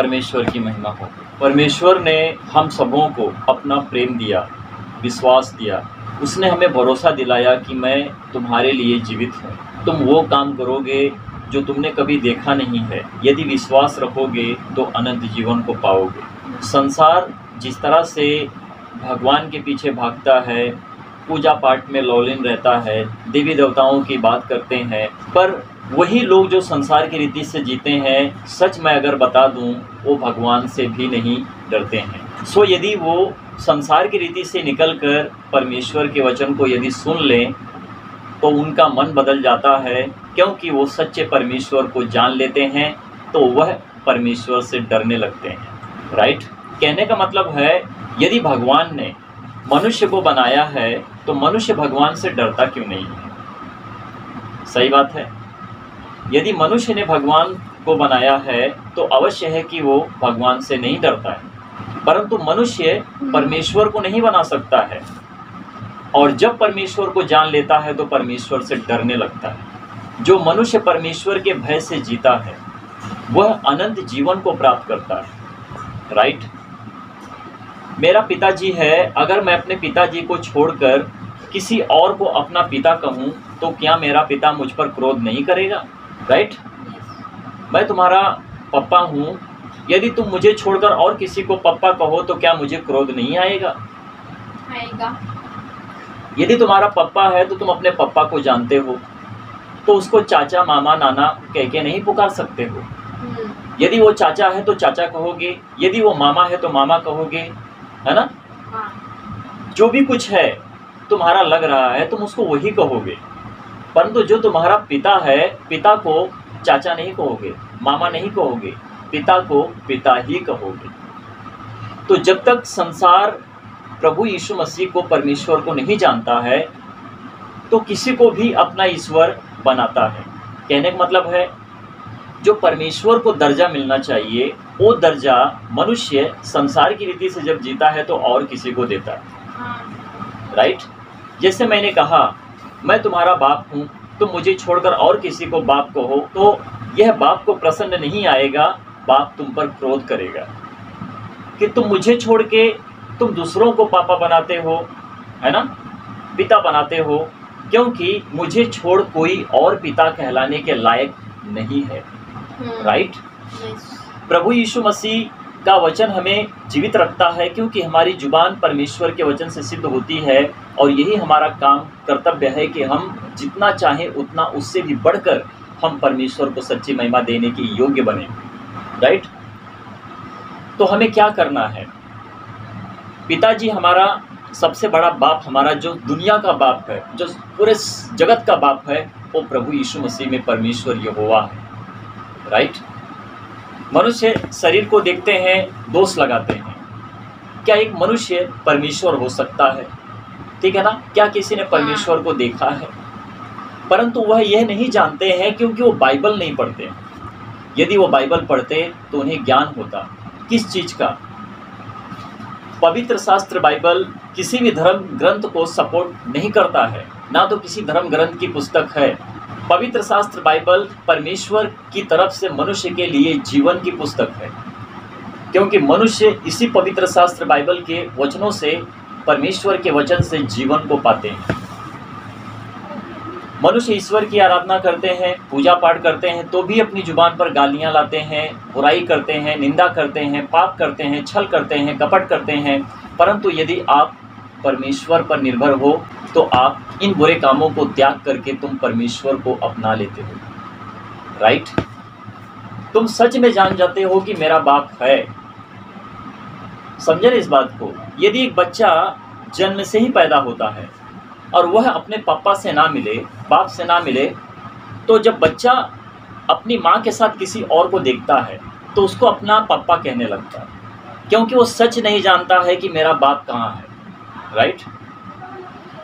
परमेश्वर की महिमा हो। परमेश्वर ने हम सबों को अपना प्रेम दिया, विश्वास दिया। उसने हमें भरोसा दिलाया कि मैं तुम्हारे लिए जीवित हूँ। तुम वो काम करोगे जो तुमने कभी देखा नहीं है। यदि विश्वास रखोगे तो अनंत जीवन को पाओगे। संसार जिस तरह से भगवान के पीछे भागता है, पूजा पाठ में लौलीन रहता है, देवी देवताओं की बात करते हैं, पर वही लोग जो संसार की रीति से जीते हैं, सच मैं अगर बता दूं, वो भगवान से भी नहीं डरते हैं। सो यदि वो संसार की रीति से निकलकर परमेश्वर के वचन को यदि सुन लें तो उनका मन बदल जाता है, क्योंकि वो सच्चे परमेश्वर को जान लेते हैं तो वह परमेश्वर से डरने लगते हैं। राइट? कहने का मतलब है, यदि भगवान ने मनुष्य को बनाया है तो मनुष्य भगवान से डरता क्यों नहीं है? सही बात है। यदि मनुष्य ने भगवान को बनाया है तो अवश्य है कि वो भगवान से नहीं डरता है, परंतु मनुष्य परमेश्वर को नहीं बना सकता है, और जब परमेश्वर को जान लेता है तो परमेश्वर से डरने लगता है। जो मनुष्य परमेश्वर के भय से जीता है वह अनंत जीवन को प्राप्त करता है। राइट? मेरा पिताजी है, अगर मैं अपने पिताजी को छोड़कर किसी और को अपना पिता कहूँ तो क्या मेरा पिता मुझ पर क्रोध नहीं करेगा? राइट? मैं तुम्हारा पप्पा हूँ, यदि तुम मुझे छोड़कर और किसी को पप्पा कहो तो क्या मुझे क्रोध नहीं आएगा? आएगा। यदि तुम्हारा पप्पा है तो तुम अपने पप्पा को जानते हो, तो उसको चाचा मामा नाना कह के नहीं पुकार सकते हो। यदि वो चाचा है तो चाचा कहोगे, यदि वो मामा है तो मामा कहोगे, है ना? हाँ। जो भी कुछ है तुम्हारा लग रहा है तुम उसको वही कहोगे, परंतु जो तुम्हारा पिता है, पिता को चाचा नहीं कहोगे, मामा नहीं कहोगे, पिता को पिता ही कहोगे। तो जब तक संसार प्रभु यीशु मसीह को, परमेश्वर को नहीं जानता है, तो किसी को भी अपना ईश्वर बनाता है। कहने का मतलब है, जो परमेश्वर को दर्जा मिलना चाहिए वो दर्जा मनुष्य संसार की रीति से जब जीता है तो और किसी को देता है। राइट? जैसे मैंने कहा, मैं तुम्हारा बाप हूँ, तुम मुझे छोड़कर और किसी को बाप कहो तो यह बाप को प्रसन्न नहीं आएगा, बाप तुम पर क्रोध करेगा कि तुम मुझे छोड़ के तुम दूसरों को पापा बनाते हो, है ना, पिता बनाते हो, क्योंकि मुझे छोड़ कोई और पिता कहलाने के लायक नहीं है। राइट? प्रभु यीशु मसीह का वचन हमें जीवित रखता है, क्योंकि हमारी जुबान परमेश्वर के वचन से सिद्ध होती है, और यही हमारा काम कर्तव्य है कि हम जितना चाहें उतना, उससे भी बढ़कर हम परमेश्वर को सच्ची महिमा देने के योग्य बने। राइट? तो हमें क्या करना है? पिताजी हमारा सबसे बड़ा बाप, हमारा जो दुनिया का बाप है, जो पूरे जगत का बाप है, वो प्रभु यीशु मसीह में परमेश्वर यहोवा है। राइट? मनुष्य शरीर को देखते हैं, दोष लगाते हैं, क्या एक मनुष्य परमेश्वर हो सकता है? ठीक है ना? क्या किसी ने परमेश्वर को देखा है? परंतु वह यह नहीं जानते हैं, क्योंकि वो बाइबल नहीं पढ़ते। यदि वो बाइबल पढ़ते तो उन्हें ज्ञान होता। किस चीज़ का? पवित्र शास्त्र बाइबल किसी भी धर्म ग्रंथ को सपोर्ट नहीं करता है, ना तो किसी धर्म ग्रंथ की पुस्तक है। पवित्र शास्त्र बाइबल परमेश्वर की तरफ से मनुष्य के लिए जीवन की पुस्तक है, क्योंकि मनुष्य इसी पवित्र शास्त्र बाइबल के वचनों से, परमेश्वर के वचन से जीवन को पाते हैं। मनुष्य ईश्वर की आराधना करते हैं, पूजा पाठ करते हैं, तो भी अपनी जुबान पर गालियां लाते हैं, बुराई करते हैं, निंदा करते हैं, पाप करते हैं, छल करते हैं, कपट करते हैं। परंतु यदि आप परमेश्वर पर निर्भर हो तो आप इन बुरे कामों को त्याग करके तुम परमेश्वर को अपना लेते हो। राइट? तुम सच में जान जाते हो कि मेरा बाप है। समझे इस बात को? यदि एक बच्चा जन्म से ही पैदा होता है और वह अपने पापा से ना मिले, बाप से ना मिले, तो जब बच्चा अपनी माँ के साथ किसी और को देखता है तो उसको अपना पापा कहने लगता है, क्योंकि वो सच नहीं जानता है कि मेरा बाप कहाँ है। राइट?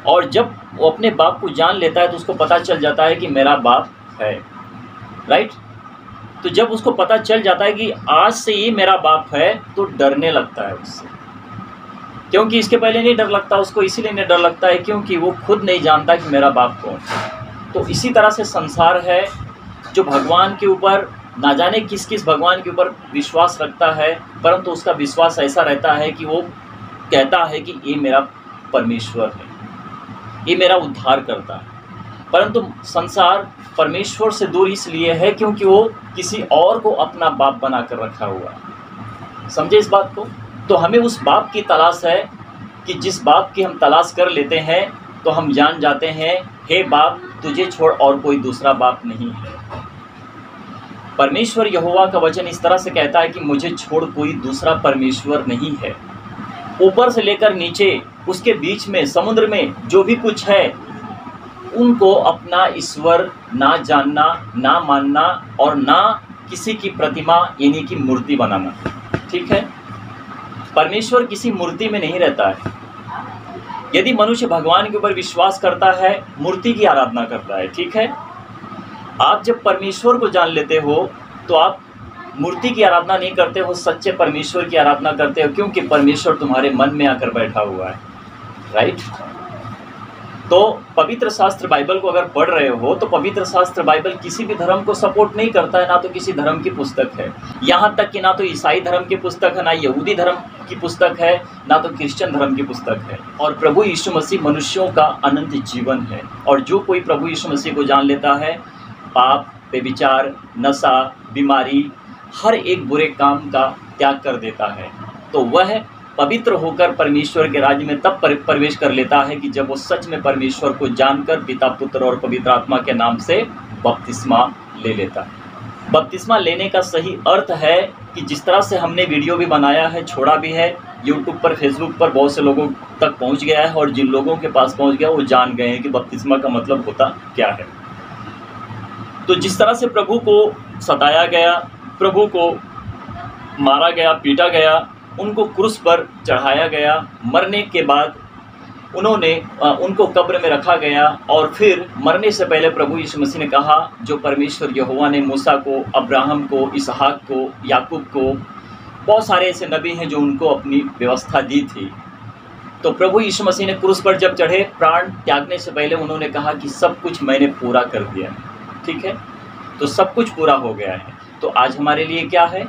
और जब वो अपने बाप को जान लेता है तो उसको पता चल जाता है कि मेरा बाप है। राइट? तो जब उसको पता चल जाता है कि आज से ये मेरा बाप है, तो डरने लगता है उससे, क्योंकि इसके पहले नहीं डर लगता उसको, इसीलिए नहीं डर लगता है क्योंकि वो खुद नहीं जानता कि मेरा बाप कौन है। तो इसी तरह से संसार है, जो भगवान के ऊपर ना जाने किस किस भगवान के ऊपर विश्वास रखता है, परंतु उसका विश्वास ऐसा रहता है कि वो कहता है कि ये मेरा परमेश्वर है, ये मेरा उद्धार करता है। परंतु संसार परमेश्वर से दूर इसलिए है क्योंकि वो किसी और को अपना बाप बनाकर रखा हुआ है। समझे इस बात को? तो हमें उस बाप की तलाश है कि जिस बाप की हम तलाश कर लेते हैं तो हम जान जाते हैं, हे बाप, तुझे छोड़ और कोई दूसरा बाप नहीं है। परमेश्वर यहोवा का वचन इस तरह से कहता है कि मुझे छोड़ कोई दूसरा परमेश्वर नहीं है। ऊपर से लेकर नीचे, उसके बीच में, समुद्र में जो भी कुछ है, उनको अपना ईश्वर ना जानना, ना मानना और ना किसी की प्रतिमा यानी कि मूर्ति बनाना। ठीक है? परमेश्वर किसी मूर्ति में नहीं रहता है। यदि मनुष्य भगवान के ऊपर विश्वास करता है, मूर्ति की आराधना करता है। ठीक है? आप जब परमेश्वर को जान लेते हो तो आप मूर्ति की आराधना नहीं करते हो, सच्चे परमेश्वर की आराधना करते हो, क्योंकि परमेश्वर तुम्हारे मन में आकर बैठा हुआ है। राइट? तो पवित्र शास्त्र बाइबल को अगर पढ़ रहे हो तो पवित्र शास्त्र बाइबल किसी भी धर्म को सपोर्ट नहीं करता है, ना तो किसी धर्म की पुस्तक है। यहाँ तक कि ना तो ईसाई धर्म की पुस्तक है, ना यहूदी धर्म की पुस्तक है, ना तो क्रिश्चियन धर्म की पुस्तक है। और प्रभु यीशु मसीह मनुष्यों का अनंत जीवन है। और जो कोई प्रभु यीशु मसीह को जान लेता है, पाप, बेविचार, नशा, बीमारी, हर एक बुरे काम का त्याग कर देता है, तो वह पवित्र होकर परमेश्वर के राज्य में तब प्रवेश कर लेता है कि जब वो सच में परमेश्वर को जानकर पिता, पुत्र और पवित्र आत्मा के नाम से बपतिस्मा ले लेता है। बपतिस्मा लेने का सही अर्थ है कि जिस तरह से हमने वीडियो भी बनाया है, छोड़ा भी है, यूट्यूब पर, फेसबुक पर बहुत से लोगों तक पहुंच गया है, और जिन लोगों के पास पहुंच गया वो जान गए हैं कि बपतिस्मा का मतलब होता क्या है। तो जिस तरह से प्रभु को सताया गया, प्रभु को मारा गया, पीटा गया, उनको क्रूस पर चढ़ाया गया, मरने के बाद उनको कब्र में रखा गया, और फिर मरने से पहले प्रभु यीशु मसीह ने कहा, जो परमेश्वर यहोवा ने मूसा को, अब्राहम को, इसहाक को, याकूब को, बहुत सारे ऐसे नबी हैं जो उनको अपनी व्यवस्था दी थी। तो प्रभु यीशु मसीह ने क्रूस पर जब चढ़े, प्राण त्यागने से पहले उन्होंने कहा कि सब कुछ मैंने पूरा कर दिया। ठीक है? तो सब कुछ पूरा हो गया है। तो आज हमारे लिए क्या है?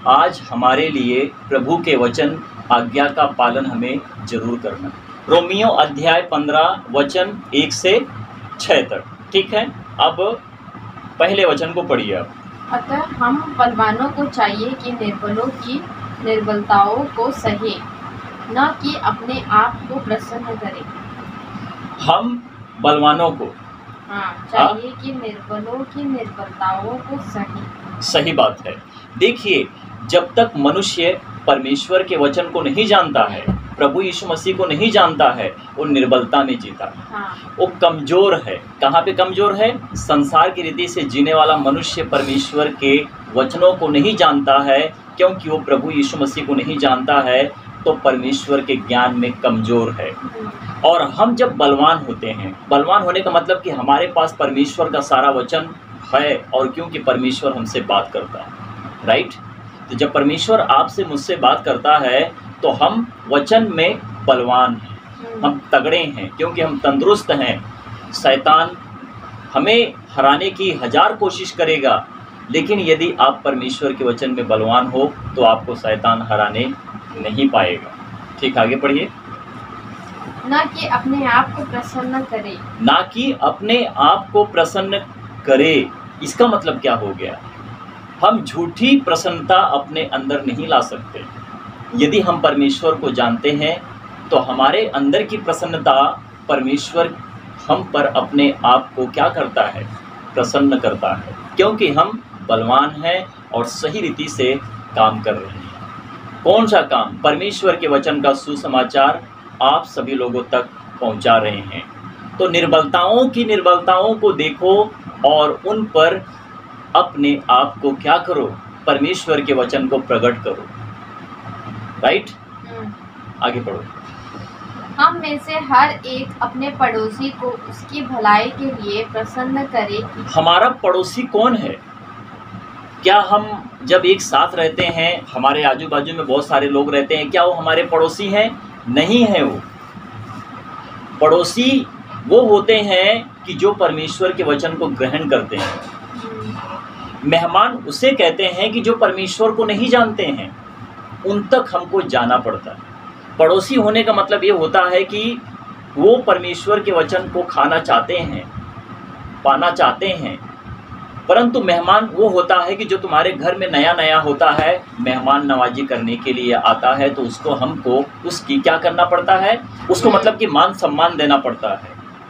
आज हमारे लिए प्रभु के वचन, आज्ञा का पालन हमें जरूर करना। रोमियो अध्याय 15 वचन 1 से 6 तक। ठीक है? अब पहले वचन को पढ़िए आप। अतः हम बलवानों को चाहिए कि निर्बलों की निर्बलताओं को सहे, न कि अपने आप को प्रसन्न करें। हम बलवानों को चाहिए कि निर्बलों की निर्बलताओं को सहे। सही बात है। देखिए, जब तक मनुष्य परमेश्वर के वचन को नहीं जानता है, प्रभु यीशु मसीह को नहीं जानता है, वो निर्बलता में जीता है। वो कमज़ोर है। कहाँ पे कमज़ोर है? संसार की रीति से जीने वाला मनुष्य परमेश्वर के वचनों को नहीं जानता है, क्योंकि वो प्रभु यीशु मसीह को नहीं जानता है, तो परमेश्वर के ज्ञान में कमज़ोर है। और हम जब बलवान होते हैं, बलवान होने का मतलब कि हमारे पास परमेश्वर का सारा वचन है, और क्योंकि परमेश्वर हमसे बात करता है। राइट? तो जब परमेश्वर आपसे, मुझसे बात करता है, तो हम वचन में बलवान हैं, हम तगड़े हैं, क्योंकि हम तंदुरुस्त हैं। शैतान हमें हराने की 1000 कोशिश करेगा, लेकिन यदि आप परमेश्वर के वचन में बलवान हो तो आपको शैतान हराने नहीं पाएगा। ठीक, आगे पढ़िए। ना कि अपने आप को प्रसन्न करे। ना कि अपने आप को प्रसन्न करे, इसका मतलब क्या हो गया? हम झूठी प्रसन्नता अपने अंदर नहीं ला सकते। यदि हम परमेश्वर को जानते हैं तो हमारे अंदर की प्रसन्नता, परमेश्वर हम पर अपने आप को क्या करता है? प्रसन्न करता है, क्योंकि हम बलवान हैं और सही रीति से काम कर रहे हैं। कौन सा काम? परमेश्वर के वचन का सुसमाचार आप सभी लोगों तक पहुंचा रहे हैं। तो निर्बलताओं को देखो और उन पर अपने आप को क्या करो? परमेश्वर के वचन को प्रकट करो। राइट? आगे पढ़ो। हम में से हर एक अपने पड़ोसी को उसकी भलाई के लिए प्रसन्न करे। हमारा पड़ोसी कौन है? क्या हम जब एक साथ रहते हैं, हमारे आजू बाजू में बहुत सारे लोग रहते हैं, क्या वो हमारे पड़ोसी हैं? नहीं है। वो पड़ोसी वो होते हैं कि जो परमेश्वर के वचन को ग्रहण करते हैं। मेहमान उसे कहते हैं कि जो परमेश्वर को नहीं जानते हैं, उन तक हमको जाना पड़ता है। पड़ोसी होने का मतलब ये होता है कि वो परमेश्वर के वचन को खाना चाहते हैं, पाना चाहते हैं। परंतु मेहमान वो होता है कि जो तुम्हारे घर में नया नया होता है, मेहमान नवाजी करने के लिए आता है, तो उसको हमको उसकी क्या करना पड़ता है, उसको मतलब कि मान सम्मान देना पड़ता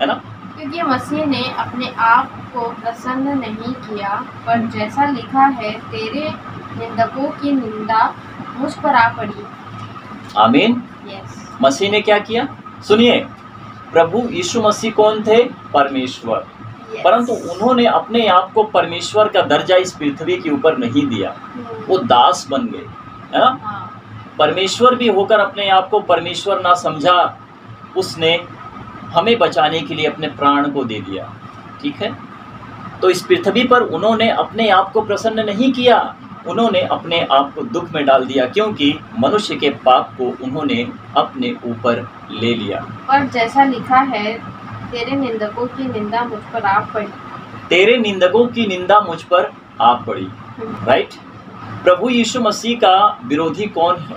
है ना। क्योंकि मसीह ने अपने आप को प्रसन्न नहीं किया, पर जैसा लिखा है, तेरे निंदकों की निंदा मुझ पर आ पड़ी। आमीन। यस। मसीह ने क्या किया? सुनिए, प्रभु यीशु मसीह कौन थे? परमेश्वर। परंतु उन्होंने अपने आप को परमेश्वर का दर्जा इस पृथ्वी के ऊपर नहीं दिया, वो दास बन गए, है ना। हाँ। परमेश्वर भी होकर अपने आप को परमेश्वर ना समझा, उसने हमें बचाने के लिए अपने प्राण को दे दिया। ठीक है, तो इस पृथ्वी पर उन्होंने अपने आप को प्रसन्न नहीं किया, उन्होंने अपने आप को दुख में डाल दिया, क्योंकि मनुष्य के पाप को उन्होंने अपने ऊपर ले लिया। पर जैसा लिखा है, तेरे निंदकों की निंदा मुझ पर आ पड़ी। तेरे निंदकों की निंदा मुझ पर आ पड़ी। राइट। प्रभु यीशु मसीह का विरोधी कौन है?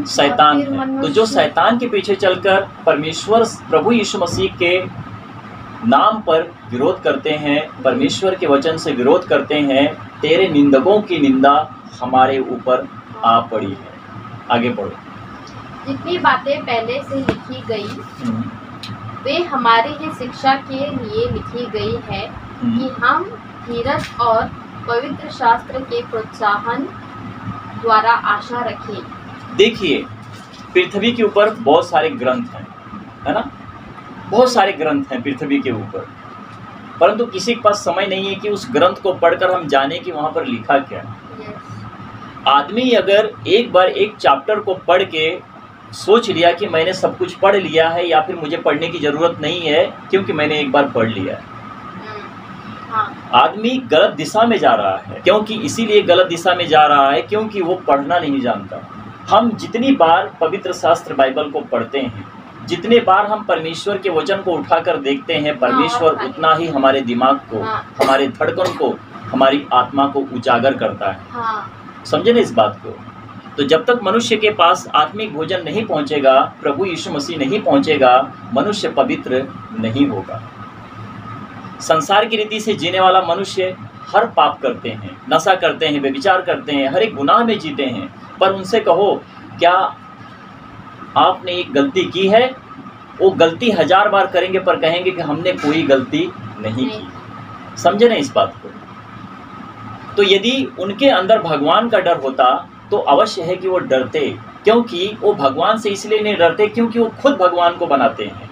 शैतान है। तो जो शैतान के पीछे चलकर परमेश्वर प्रभु यीशु मसीह के नाम पर विरोध करते हैं, परमेश्वर के वचन से विरोध करते हैं, तेरे निंदकों की निंदा हमारे ऊपर आ पड़ी है। आगे बढ़ो। जितनी बातें पहले से लिखी गई वे हमारी ही शिक्षा के लिए लिखी गई है, कि हम धीरज और पवित्र शास्त्र के प्रोत्साहन द्वारा आशा रखें। देखिए, पृथ्वी के ऊपर बहुत सारे ग्रंथ हैं, है ना। बहुत सारे ग्रंथ हैं पृथ्वी के ऊपर, परंतु किसी के पास समय नहीं है कि उस ग्रंथ को पढ़कर हम जाने कि वहाँ पर लिखा क्या है। आदमी अगर एक बार एक चैप्टर को पढ़ के सोच लिया कि मैंने सब कुछ पढ़ लिया है, या फिर मुझे पढ़ने की ज़रूरत नहीं है क्योंकि मैंने एक बार पढ़ लिया है, आदमी गलत दिशा में जा रहा है। क्योंकि इसीलिए गलत दिशा में जा रहा है क्योंकि वो पढ़ना नहीं जानता। हम जितनी बार पवित्र शास्त्र बाइबल को पढ़ते हैं, जितने बार हम परमेश्वर के वचन को उठाकर देखते हैं, परमेश्वर उतना ही हमारे दिमाग को, हमारे धड़कन को, हमारी आत्मा को उजागर करता है। समझे ना इस बात को। तो जब तक मनुष्य के पास आत्मिक भोजन नहीं पहुंचेगा, प्रभु यीशु मसीह नहीं पहुंचेगा, मनुष्य पवित्र नहीं होगा। संसार की रीति से जीने वाला मनुष्य हर पाप करते हैं, नशा करते हैं, व्यभिचार करते हैं, हर एक गुनाह में जीते हैं। पर उनसे कहो, क्या आपने एक गलती की है? वो गलती 1000 बार करेंगे, पर कहेंगे कि हमने कोई गलती नहीं की। समझे ना इस बात को। तो यदि उनके अंदर भगवान का डर होता तो अवश्य है कि वो डरते, क्योंकि वो भगवान से इसलिए नहीं डरते क्योंकि वो खुद भगवान को बनाते हैं।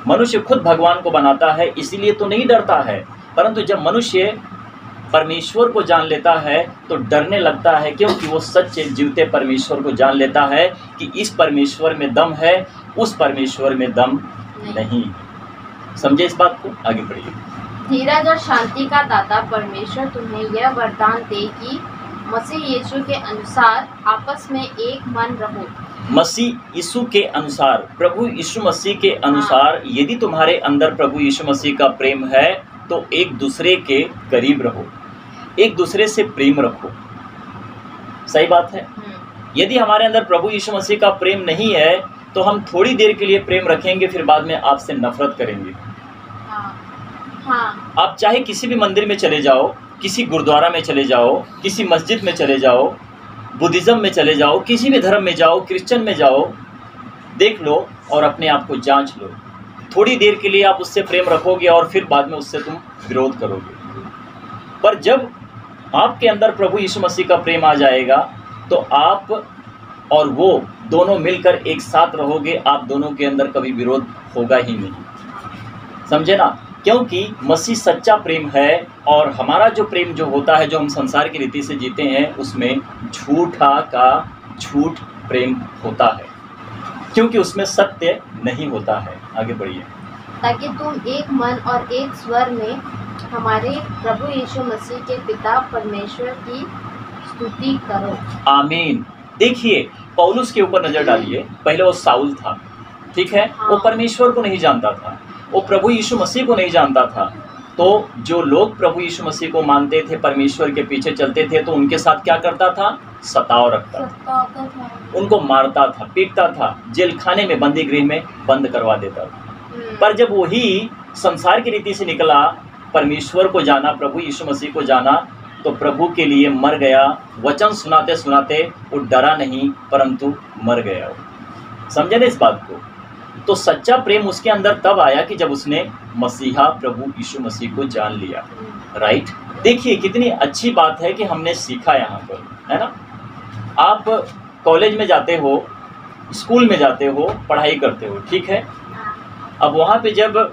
मनुष्य खुद भगवान को बनाता है, इसीलिए तो नहीं डरता है। परंतु जब मनुष्य परमेश्वर को जान लेता है तो डरने लगता है, क्योंकि वो सच्चे जीवते परमेश्वर को जान लेता है कि इस परमेश्वर में दम है, उस परमेश्वर में दम नहीं। समझे इस बात को। आगे बढ़िए। धीरज और शांति का दाता परमेश्वर तुम्हें यह वरदान दे कि मसीह यीशु के अनुसार आपस में एक मन रहो। मसीह यीशु के अनुसार, प्रभु यीशु मसीह के अनुसार यदि तुम्हारे अंदर प्रभु यीशु मसीह का प्रेम है तो एक दूसरे के करीब रहो, एक दूसरे से प्रेम रखो। सही बात है। यदि हमारे अंदर प्रभु यीशु मसीह का प्रेम नहीं है तो हम थोड़ी देर के लिए प्रेम रखेंगे, फिर बाद में आपसे नफरत करेंगे। आप चाहे किसी भी मंदिर में चले जाओ, किसी गुरुद्वारा में चले जाओ, किसी मस्जिद में चले जाओ, बुद्धिज़्म में चले जाओ, किसी भी धर्म में जाओ, क्रिश्चियन में जाओ, देख लो और अपने आप को जांच लो। थोड़ी देर के लिए आप उससे प्रेम रखोगे और फिर बाद में उससे तुम विरोध करोगे। पर जब आपके अंदर प्रभु यीशु मसीह का प्रेम आ जाएगा तो आप और वो दोनों मिलकर एक साथ रहोगे, आप दोनों के अंदर कभी विरोध होगा ही नहीं। समझे ना। क्योंकि मसीह सच्चा प्रेम है और हमारा जो प्रेम जो होता है, जो हम संसार की रीति से जीते हैं, उसमें झूठा का झूठ प्रेम होता है, क्योंकि उसमें सत्य नहीं होता है। आगे बढ़िए। ताकि तुम एक मन और एक स्वर में हमारे प्रभु यीशु मसीह के पिता परमेश्वर की स्तुति करो। आमीन। देखिए, पौलुस के ऊपर नजर डालिए। पहले वो साउल था, ठीक है। वो परमेश्वर को नहीं जानता था, वो प्रभु यीशु मसीह को नहीं जानता था। तो जो लोग प्रभु यीशु मसीह को मानते थे, परमेश्वर के पीछे चलते थे, तो उनके साथ क्या करता था? सताव रखता था, उनको मारता था, पीटता था, जेल खाने में, बंदी गृह में बंद करवा देता था। पर जब वही संसार की रीति से निकला, परमेश्वर को जाना, प्रभु यीशु मसीह को जाना, तो प्रभु के लिए मर गया। वचन सुनाते सुनाते वो डरा नहीं, परंतु मर गया। समझे ना इस बात को? तो सच्चा प्रेम उसके अंदर तब आया कि जब उसने मसीहा प्रभु यीशु मसीह को जान लिया। राइट? देखिए कितनी अच्छी बात है कि हमने सीखा यहाँ पर, है ना? आप कॉलेज में जाते हो, स्कूल में जाते हो, पढ़ाई करते हो, ठीक है? अब वहाँ पे जब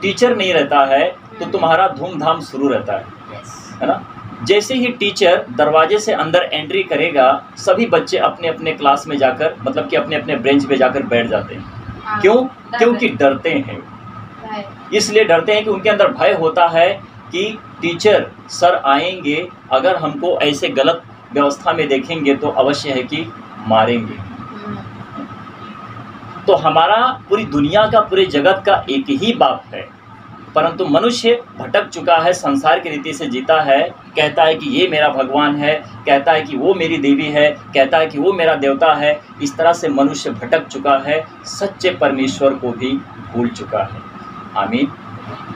टीचर नहीं रहता है तो तुम्हारा धूमधाम शुरू रहता है ना? जैसे ही टीचर दरवाजे से अंदर एंट्री करेगा, सभी बच्चे अपने अपने क्लास में जाकर, मतलब कि अपने अपने बेंच पे जाकर बैठ जाते हैं। क्यों? क्योंकि डरते हैं। इसलिए डरते हैं कि उनके अंदर भय होता है कि टीचर सर आएंगे, अगर हमको ऐसे गलत व्यवस्था में देखेंगे तो अवश्य है कि मारेंगे। तो हमारा पूरी दुनिया का, पूरे जगत का एक ही बाप है, परंतु मनुष्य भटक चुका है, संसार की रीति से जीता है, कहता है कि ये मेरा भगवान है, कहता है कि वो मेरी देवी है, कहता है कि वो मेरा देवता है। इस तरह से मनुष्य भटक चुका है, सच्चे परमेश्वर को भी भूल चुका है। आमीन।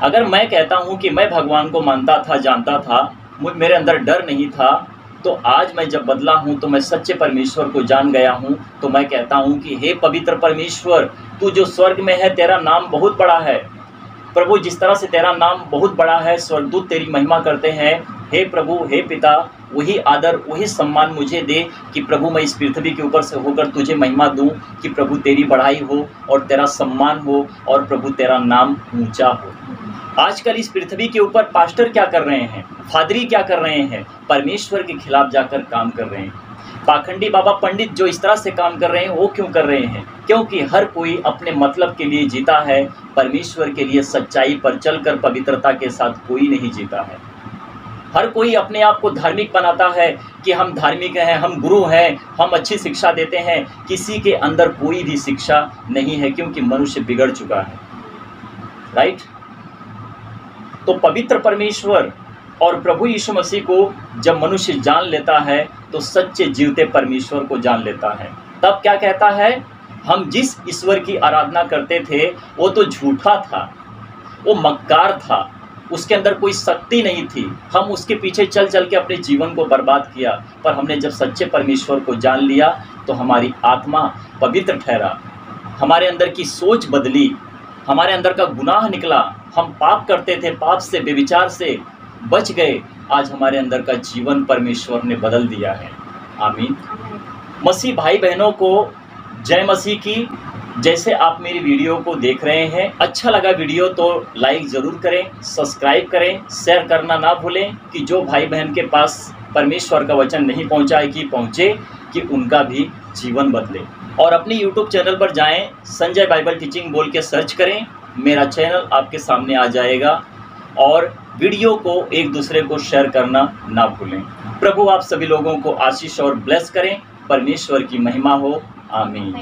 अगर मैं कहता हूँ कि मैं भगवान को मानता था, जानता था, मेरे अंदर डर नहीं था, तो आज मैं जब बदला हूँ, तो मैं सच्चे परमेश्वर को जान गया हूँ, तो मैं कहता हूँ कि हे पवित्र परमेश्वर, तू जो स्वर्ग में है, तेरा नाम बहुत बड़ा है। प्रभु, जिस तरह से तेरा नाम बहुत बड़ा है, स्वर्गदूत तेरी महिमा करते हैं। हे प्रभु, हे पिता, वही आदर, वही सम्मान मुझे दे कि प्रभु मैं इस पृथ्वी के ऊपर से होकर तुझे महिमा दूं, कि प्रभु तेरी बढ़ाई हो और तेरा सम्मान हो और प्रभु तेरा नाम ऊंचा हो। आजकल इस पृथ्वी के ऊपर पास्टर क्या कर रहे हैं, फादरी क्या कर रहे हैं? परमेश्वर के खिलाफ जाकर काम कर रहे हैं। पाखंडी बाबा पंडित जो इस तरह से काम कर रहे हैं, वो क्यों कर रहे हैं? क्योंकि हर कोई अपने मतलब के लिए जीता है, परमेश्वर के लिए सच्चाई पर चलकर पवित्रता के साथ कोई नहीं जीता है। हर कोई अपने आप को धार्मिक बनाता है कि हम धार्मिक हैं, हम गुरु हैं, हम अच्छी शिक्षा देते हैं। किसी के अंदर कोई भी शिक्षा नहीं है, क्योंकि मनुष्य बिगड़ चुका है। राइट? तो पवित्र परमेश्वर और प्रभु यीशु मसीह को जब मनुष्य जान लेता है, तो सच्चे जीवते परमेश्वर को जान लेता है। तब क्या कहता है? हम जिस ईश्वर की आराधना करते थे, वो तो झूठा था, वो मक्कार था, उसके अंदर कोई शक्ति नहीं थी। हम उसके पीछे चल चल के अपने जीवन को बर्बाद किया। पर हमने जब सच्चे परमेश्वर को जान लिया, तो हमारी आत्मा पवित्र ठहरा, हमारे अंदर की सोच बदली, हमारे अंदर का गुनाह निकला। हम पाप करते थे, पाप से, बेविचार से बच गए। आज हमारे अंदर का जीवन परमेश्वर ने बदल दिया है। आमीन। मसीह भाई बहनों को जय मसीह की। जैसे आप मेरी वीडियो को देख रहे हैं, अच्छा लगा वीडियो तो लाइक ज़रूर करें, सब्सक्राइब करें, शेयर करना ना भूलें, कि जो भाई बहन के पास परमेश्वर का वचन नहीं पहुंचा है कि पहुंचे, कि उनका भी जीवन बदले। और अपने यूट्यूब चैनल पर जाएं, संजय बाइबल टीचिंग बोल के सर्च करें, मेरा चैनल आपके सामने आ जाएगा। और वीडियो को एक दूसरे को शेयर करना ना भूलें। प्रभु आप सभी लोगों को आशीष और ब्लेस करें। परमेश्वर की महिमा हो। आमीन।